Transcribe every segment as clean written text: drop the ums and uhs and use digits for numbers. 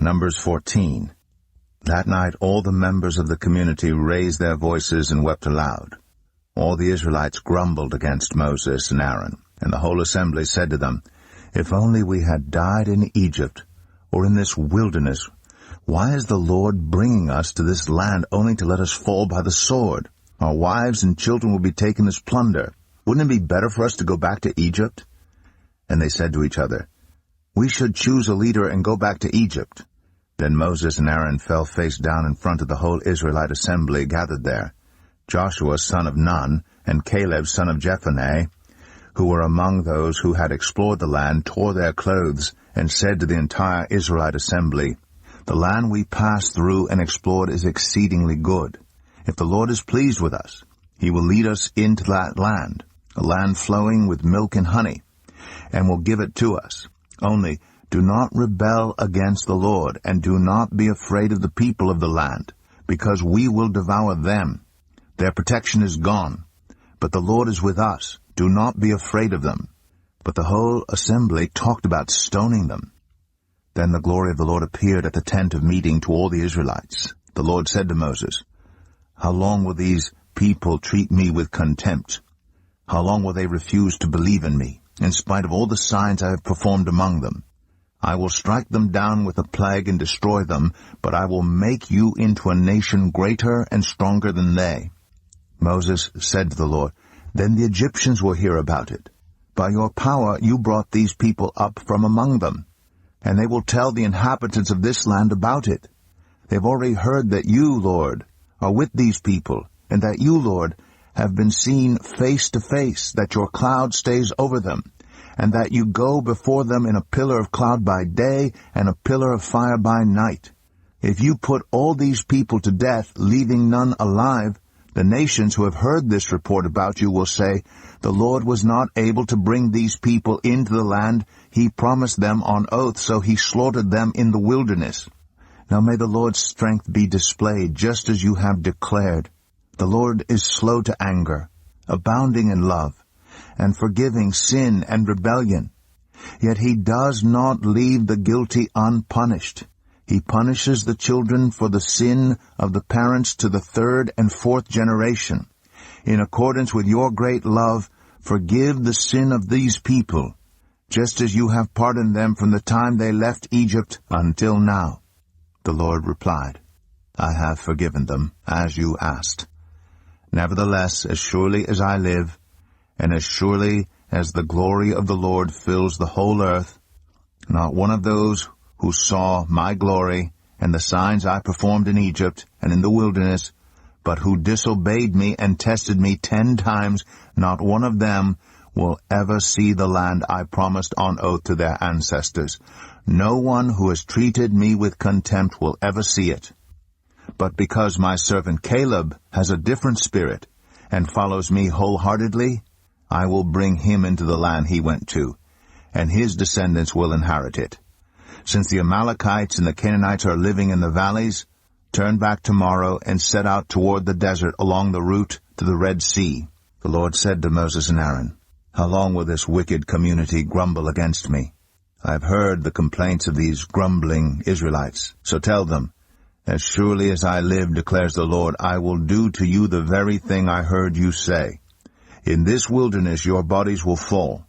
Numbers 14. That night all the members of the community raised their voices and wept aloud. All the Israelites grumbled against Moses and Aaron, and the whole assembly said to them, "If only we had died in Egypt, or in this wilderness. Why is the Lord bringing us to this land only to let us fall by the sword? Our wives and children will be taken as plunder. Wouldn't it be better for us to go back to Egypt?" And they said to each other, "We should choose a leader and go back to Egypt." Then Moses and Aaron fell face down in front of the whole Israelite assembly gathered there. Joshua son of Nun and Caleb son of Jephunneh, who were among those who had explored the land, tore their clothes and said to the entire Israelite assembly, "The land we passed through and explored is exceedingly good. If the Lord is pleased with us, he will lead us into that land, a land flowing with milk and honey, and will give it to us. Only do not rebel against the Lord, and do not be afraid of the people of the land, because we will devour them. Their protection is gone, but the Lord is with us. Do not be afraid of them." But the whole assembly talked about stoning them. Then the glory of the Lord appeared at the tent of meeting to all the Israelites. The Lord said to Moses, "How long will these people treat me with contempt? How long will they refuse to believe in me, in spite of all the signs I have performed among them? I will strike them down with a plague and destroy them, but I will make you into a nation greater and stronger than they." Moses said to the Lord, "Then the Egyptians will hear about it. By your power you brought these people up from among them, and they will tell the inhabitants of this land about it. They've already heard that you, Lord, are with these people, and that you, Lord, have been seen face to face, that your cloud stays over them, and that you go before them in a pillar of cloud by day and a pillar of fire by night. If you put all these people to death, leaving none alive, the nations who have heard this report about you will say, 'The Lord was not able to bring these people into the land he promised them on oath, so he slaughtered them in the wilderness.' Now may the Lord's strength be displayed, just as you have declared. The Lord is slow to anger, abounding in love, and forgiving sin and rebellion. Yet he does not leave the guilty unpunished. He punishes the children for the sin of the parents to the third and fourth generation. In accordance with your great love, forgive the sin of these people, just as you have pardoned them from the time they left Egypt until now." The Lord replied, "I have forgiven them, as you asked. Nevertheless, as surely as I live, and as surely as the glory of the Lord fills the whole earth, not one of those who saw my glory and the signs I performed in Egypt and in the wilderness, but who disobeyed me and tested me 10 times, not one of them will ever see the land I promised on oath to their ancestors. No one who has treated me with contempt will ever see it. But because my servant Caleb has a different spirit and follows me wholeheartedly, I will bring him into the land he went to, and his descendants will inherit it. Since the Amalekites and the Canaanites are living in the valleys, turn back tomorrow and set out toward the desert along the route to the Red Sea." The Lord said to Moses and Aaron, "How long will this wicked community grumble against me? I have heard the complaints of these grumbling Israelites. So tell them, 'As surely as I live, declares the Lord, I will do to you the very thing I heard you say. In this wilderness your bodies will fall.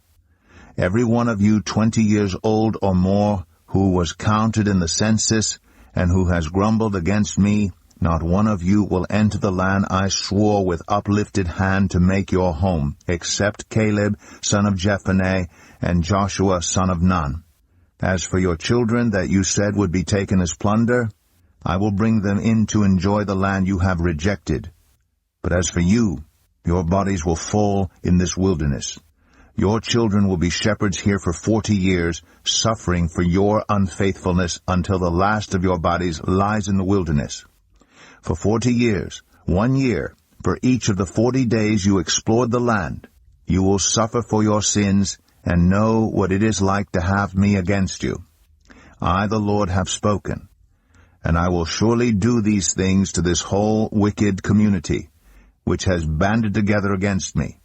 Every one of you 20 years old or more who was counted in the census and who has grumbled against me, not one of you will enter the land I swore with uplifted hand to make your home, except Caleb son of Jephunneh and Joshua son of Nun. As for your children that you said would be taken as plunder, I will bring them in to enjoy the land you have rejected. But as for you, your bodies will fall in this wilderness. Your children will be shepherds here for 40 years, suffering for your unfaithfulness until the last of your bodies lies in the wilderness. For 40 years, 1 year, for each of the 40 days you explored the land, you will suffer for your sins and know what it is like to have me against you. I, the Lord, have spoken, and I will surely do these things to this whole wicked community, which has banded together against me.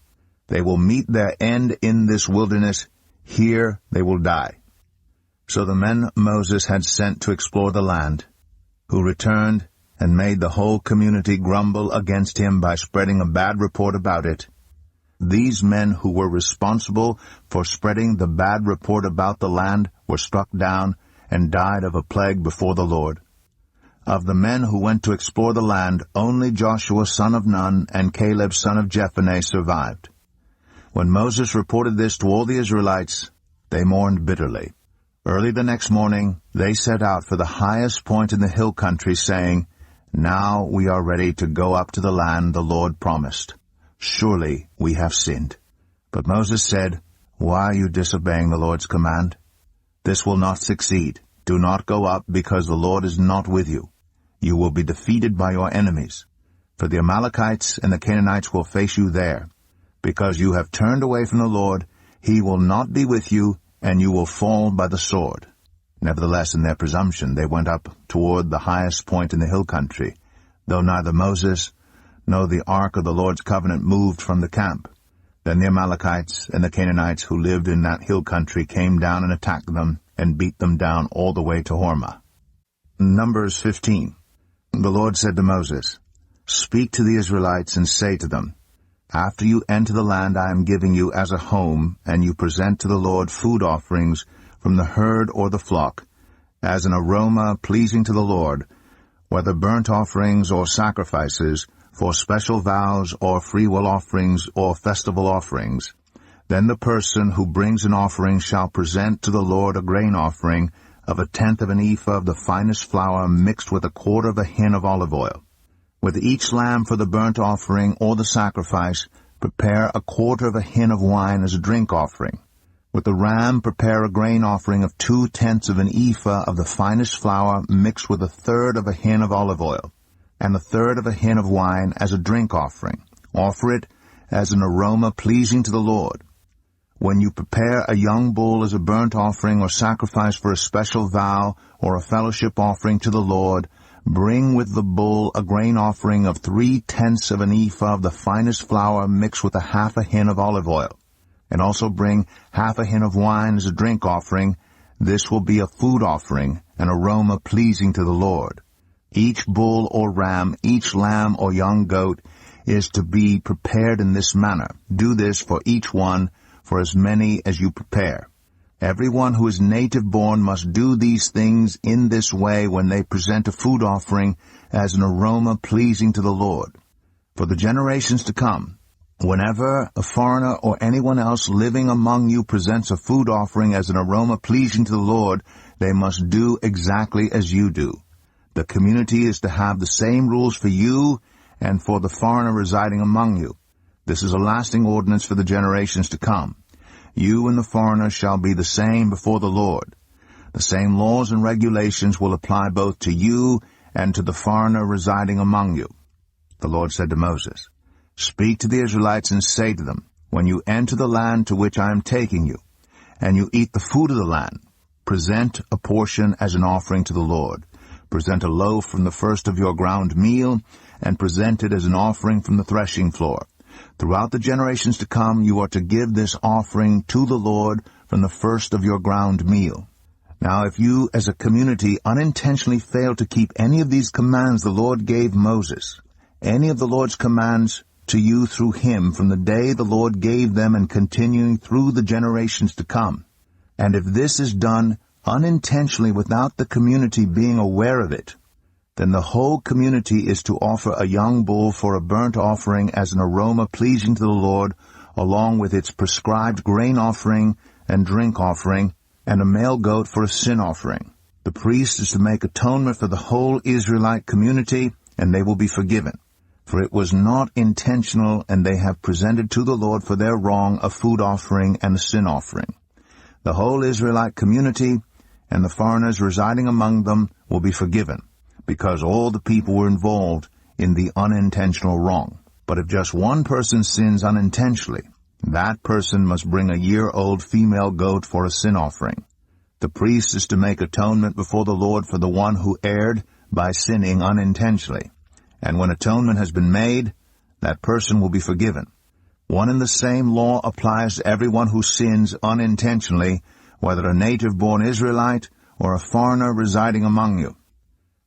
They will meet their end in this wilderness. Here they will die. So the men Moses had sent to explore the land, who returned and made the whole community grumble against him by spreading a bad report about it, these men who were responsible for spreading the bad report about the land were struck down and died of a plague before the Lord. Of the men who went to explore the land, only Joshua son of Nun and Caleb son of Jephunneh survived. When Moses reported this to all the Israelites, they mourned bitterly. Early the next morning they set out for the highest point in the hill country, saying, "Now we are ready to go up to the land the Lord promised. Surely we have sinned." But Moses said, "Why are you disobeying the Lord's command? This will not succeed. Do not go up, because the Lord is not with you. You will be defeated by your enemies. For the Amalekites and the Canaanites will face you there. Because you have turned away from the Lord, he will not be with you, and you will fall by the sword." Nevertheless, in their presumption, they went up toward the highest point in the hill country, though neither Moses nor the ark of the Lord's covenant moved from the camp. Then the Amalekites and the Canaanites who lived in that hill country came down and attacked them, and beat them down all the way to Hormah. Numbers 15. The Lord said to Moses, "Speak to the Israelites and say to them, after you enter the land I am giving you as a home, and you present to the Lord food offerings from the herd or the flock, as an aroma pleasing to the Lord, whether burnt offerings or sacrifices, for special vows or freewill offerings or festival offerings, then the person who brings an offering shall present to the Lord a grain offering of 1/10 of an ephah of the finest flour mixed with 1/4 of a hin of olive oil. With each lamb for the burnt offering or the sacrifice, prepare 1/4 of a hin of wine as a drink offering. With the ram, prepare a grain offering of 2/10 of an ephah of the finest flour mixed with 1/3 of a hin of olive oil, and 1/3 of a hin of wine as a drink offering. Offer it as an aroma pleasing to the Lord. When you prepare a young bull as a burnt offering or sacrifice for a special vow or a fellowship offering to the Lord, bring with the bull a grain offering of 3/10 of an ephah of the finest flour mixed with 1/2 a hin of olive oil, and also bring 1/2 a hin of wine as a drink offering. This will be a food offering, an aroma pleasing to the Lord. Each bull or ram, each lamb or young goat is to be prepared in this manner. Do this for each one, for as many as you prepare. Everyone who is native-born must do these things in this way when they present a food offering as an aroma pleasing to the Lord. For the generations to come, whenever a foreigner or anyone else living among you presents a food offering as an aroma pleasing to the Lord, they must do exactly as you do. The community is to have the same rules for you and for the foreigner residing among you. This is a lasting ordinance for the generations to come. You and the foreigner shall be the same before the Lord. The same laws and regulations will apply both to you and to the foreigner residing among you." The Lord said to Moses, "Speak to the Israelites and say to them, when you enter the land to which I am taking you, and you eat the food of the land, present a portion as an offering to the Lord. Present a loaf from the first of your ground meal, and present it as an offering from the threshing floor. Throughout the generations to come, you are to give this offering to the Lord from the first of your ground meal. Now, if you as a community unintentionally fail to keep any of these commands the Lord gave Moses, any of the Lord's commands to you through him from the day the Lord gave them and continuing through the generations to come, and if this is done unintentionally without the community being aware of it, then the whole community is to offer a young bull for a burnt offering as an aroma pleasing to the Lord, along with its prescribed grain offering and drink offering, and a male goat for a sin offering. The priest is to make atonement for the whole Israelite community, and they will be forgiven. For it was not intentional, and they have presented to the Lord for their wrong a food offering and a sin offering. The whole Israelite community and the foreigners residing among them will be forgiven, because all the people were involved in the unintentional wrong. But if just one person sins unintentionally, that person must bring a year-old female goat for a sin offering. The priest is to make atonement before the Lord for the one who erred by sinning unintentionally. And when atonement has been made, that person will be forgiven. One and the same law applies to everyone who sins unintentionally, whether a native-born Israelite or a foreigner residing among you.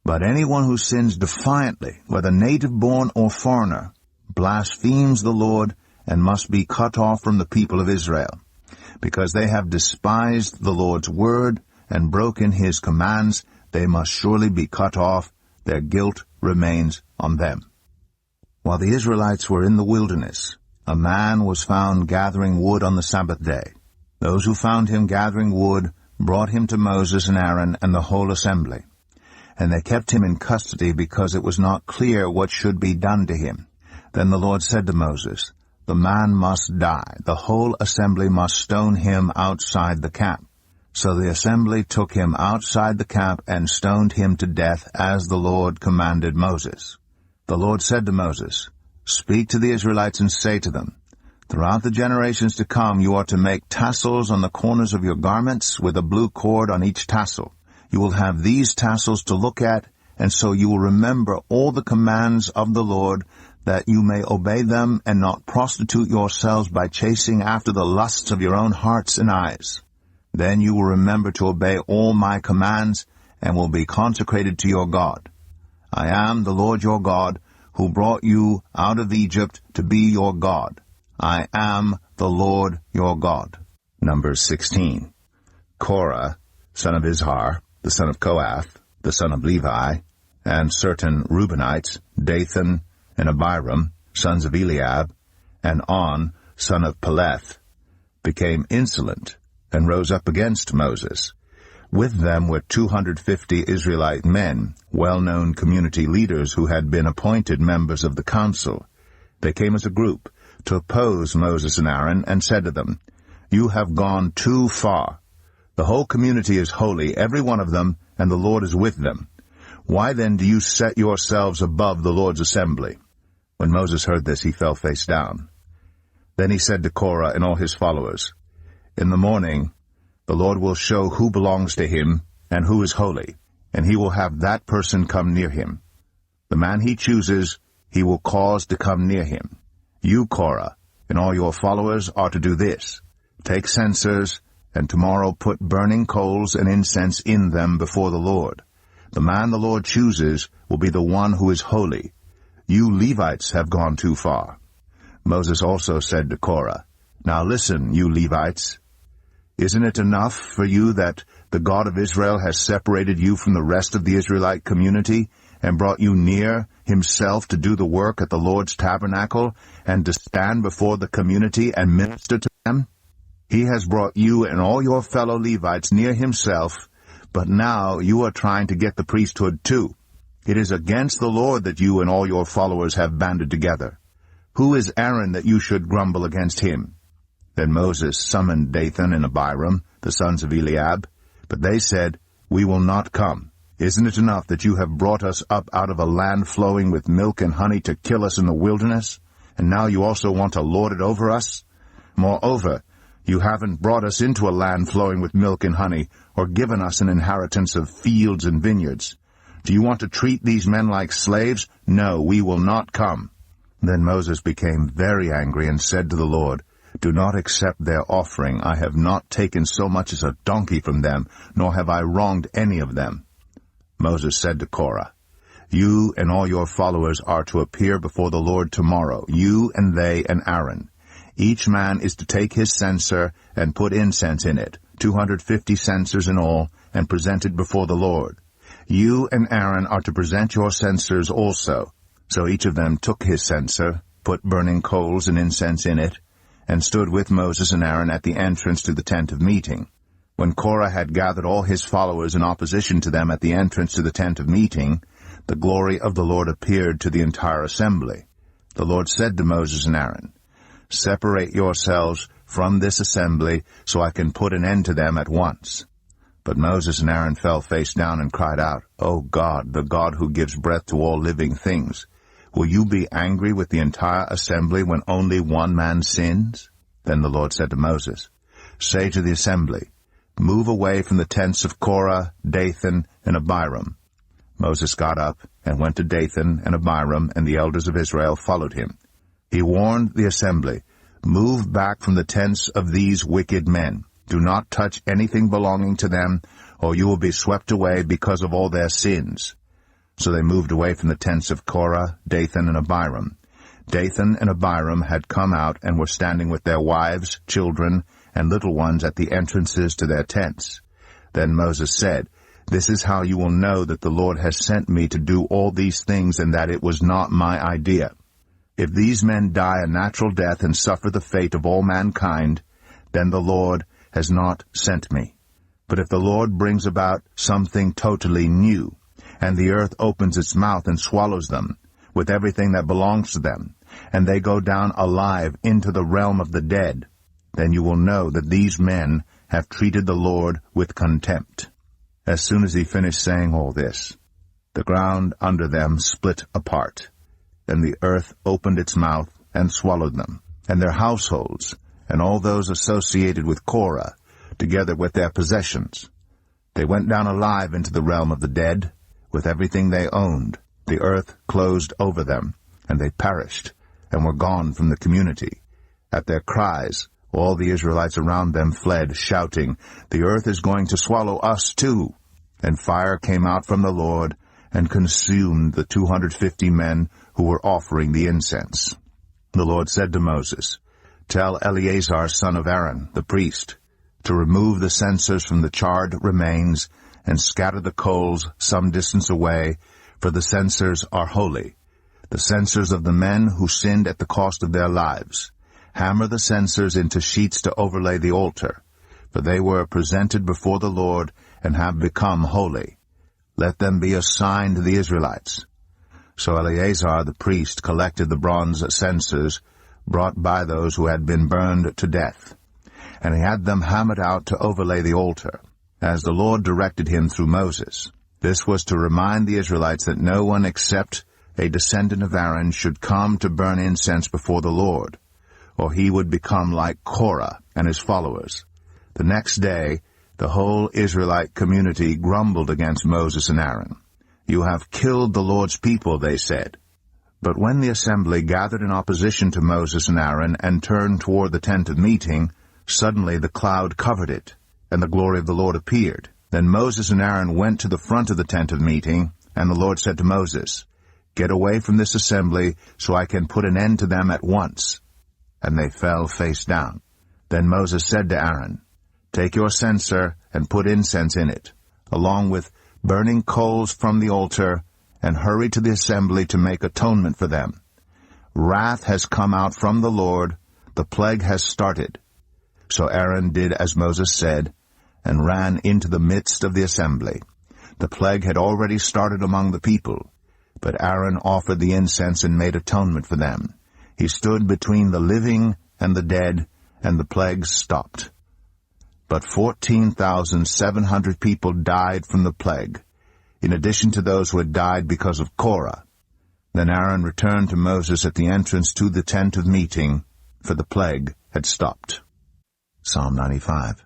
But anyone who sins defiantly, whether native-born or foreigner, blasphemes the Lord and must be cut off from the people of Israel, because they have despised the Lord's word and broken his commands. They must surely be cut off. Their guilt remains on them. While the Israelites were in the wilderness, a man was found gathering wood on the Sabbath day. Those who found him gathering wood brought him to Moses and Aaron and the whole assembly. And they kept him in custody because it was not clear what should be done to him. Then the Lord said to Moses, "The man must die. The whole assembly must stone him outside the camp." So the assembly took him outside the camp and stoned him to death as the Lord commanded Moses. The Lord said to Moses, "Speak to the Israelites and say to them, throughout the generations to come you are to make tassels on the corners of your garments with a blue cord on each tassel. You will have these tassels to look at, and so you will remember all the commands of the Lord, that you may obey them and not prostitute yourselves by chasing after the lusts of your own hearts and eyes. Then you will remember to obey all my commands and will be consecrated to your God. I am the Lord your God, who brought you out of Egypt to be your God. I am the Lord your God." Numbers 16. Korah, son of Izhar, the son of Kohath, the son of Levi, and certain Reubenites, Dathan and Abiram, sons of Eliab, and On, son of Peleth, became insolent and rose up against Moses. With them were 250 Israelite men, well-known community leaders who had been appointed members of the council. They came as a group to oppose Moses and Aaron and said to them, "You have gone too far. The whole community is holy, every one of them, and the Lord is with them. Why then do you set yourselves above the Lord's assembly?" When Moses heard this, he fell face down. Then he said to Korah and all his followers, "In the morning the Lord will show who belongs to him and who is holy, and he will have that person come near him. The man he chooses he will cause to come near him. You, Korah, and all your followers are to do this. Take censers, and tomorrow put burning coals and incense in them before the Lord. The man the Lord chooses will be the one who is holy. You Levites have gone too far." Moses also said to Korah, "Now listen, you Levites. Isn't it enough for you that the God of Israel has separated you from the rest of the Israelite community and brought you near himself to do the work at the Lord's tabernacle and to stand before the community and minister to them? He has brought you and all your fellow Levites near himself, but now you are trying to get the priesthood too. It is against the Lord that you and all your followers have banded together. Who is Aaron that you should grumble against him?" Then Moses summoned Dathan and Abiram, the sons of Eliab, but they said, "We will not come. Isn't it enough that you have brought us up out of a land flowing with milk and honey to kill us in the wilderness, and now you also want to lord it over us? Moreover, you haven't brought us into a land flowing with milk and honey, or given us an inheritance of fields and vineyards. Do you want to treat these men like slaves? No, we will not come." Then Moses became very angry and said to the Lord, "Do not accept their offering. I have not taken so much as a donkey from them, nor have I wronged any of them." Moses said to Korah, "You and all your followers are to appear before the Lord tomorrow, you and they and Aaron. Each man is to take his censer and put incense in it, 250 censers in all, and present it before the Lord. You and Aaron are to present your censers also." So each of them took his censer, put burning coals and incense in it, and stood with Moses and Aaron at the entrance to the tent of meeting. When Korah had gathered all his followers in opposition to them at the entrance to the tent of meeting, the glory of the Lord appeared to the entire assembly. The Lord said to Moses and Aaron, "Separate yourselves from this assembly, so I can put an end to them at once." But Moses and Aaron fell face down and cried out, "O God, the God who gives breath to all living things, will you be angry with the entire assembly when only one man sins?" Then the Lord said to Moses, "Say to the assembly, move away from the tents of Korah, Dathan, and Abiram." Moses got up and went to Dathan and Abiram, and the elders of Israel followed him. He warned the assembly, "Move back from the tents of these wicked men. Do not touch anything belonging to them, or you will be swept away because of all their sins." So they moved away from the tents of Korah, Dathan, and Abiram. Dathan and Abiram had come out and were standing with their wives, children, and little ones at the entrances to their tents. Then Moses said, "This is how you will know that the Lord has sent me to do all these things, and that it was not my idea. If these men die a natural death and suffer the fate of all mankind, then the Lord has not sent me. But if the Lord brings about something totally new, and the earth opens its mouth and swallows them, with everything that belongs to them, and they go down alive into the realm of the dead, then you will know that these men have treated the Lord with contempt." As soon as he finished saying all this, the ground under them split apart, and the earth opened its mouth and swallowed them, and their households, and all those associated with Korah, together with their possessions. They went down alive into the realm of the dead, with everything they owned. The earth closed over them, and they perished, and were gone from the community. At their cries, all the Israelites around them fled, shouting, "The earth is going to swallow us too." And fire came out from the Lord, and consumed the 250 men who were offering the incense. The Lord said to Moses, "Tell Eleazar son of Aaron, the priest, to remove the censers from the charred remains, and scatter the coals some distance away, for the censers are holy, the censers of the men who sinned at the cost of their lives. Hammer the censers into sheets to overlay the altar, for they were presented before the Lord and have become holy. Let them be a sign to the Israelites." So Eleazar the priest collected the bronze censers brought by those who had been burned to death, and he had them hammered out to overlay the altar, as the Lord directed him through Moses. This was to remind the Israelites that no one except a descendant of Aaron should come to burn incense before the Lord, or he would become like Korah and his followers. The next day, the whole Israelite community grumbled against Moses and Aaron. "You have killed the Lord's people," they said. But when the assembly gathered in opposition to Moses and Aaron and turned toward the tent of meeting, suddenly the cloud covered it, and the glory of the Lord appeared. Then Moses and Aaron went to the front of the tent of meeting, and the Lord said to Moses, "Get away from this assembly, so I can put an end to them at once." And they fell face down. Then Moses said to Aaron, "Take your censer and put incense in it, along with burning coals from the altar, and hurry to the assembly to make atonement for them. Wrath has come out from the Lord, the plague has started." So Aaron did as Moses said, and ran into the midst of the assembly. The plague had already started among the people, but Aaron offered the incense and made atonement for them. He stood between the living and the dead, and the plague stopped. But 14,700 people died from the plague, in addition to those who had died because of Korah. Then Aaron returned to Moses at the entrance to the tent of meeting, for the plague had stopped. Psalm 95.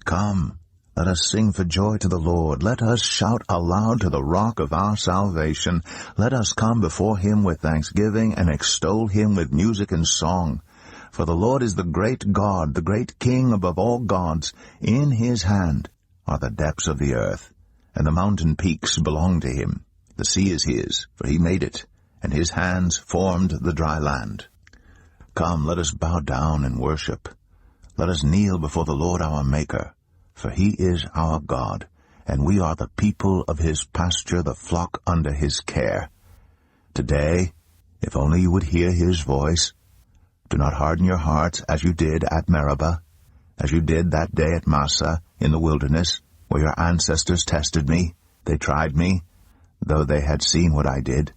Come, let us sing for joy to the Lord. Let us shout aloud to the rock of our salvation. Let us come before him with thanksgiving and extol him with music and song. For the Lord is the great God, the great King above all gods. In his hand are the depths of the earth, and the mountain peaks belong to him. The sea is his, for he made it, and his hands formed the dry land. Come, let us bow down and worship. Let us kneel before the Lord our Maker, for he is our God, and we are the people of his pasture, the flock under his care. Today, if only you would hear his voice, do not harden your hearts as you did at Meribah, as you did that day at Massah in the wilderness, where your ancestors tested me. They tried me, though they had seen what I did.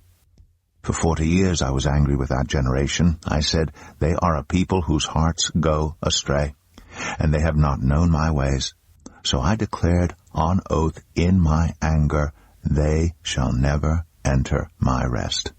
For 40 years I was angry with that generation. I said, they are a people whose hearts go astray, and they have not known my ways. So I declared on oath in my anger, they shall never enter my rest.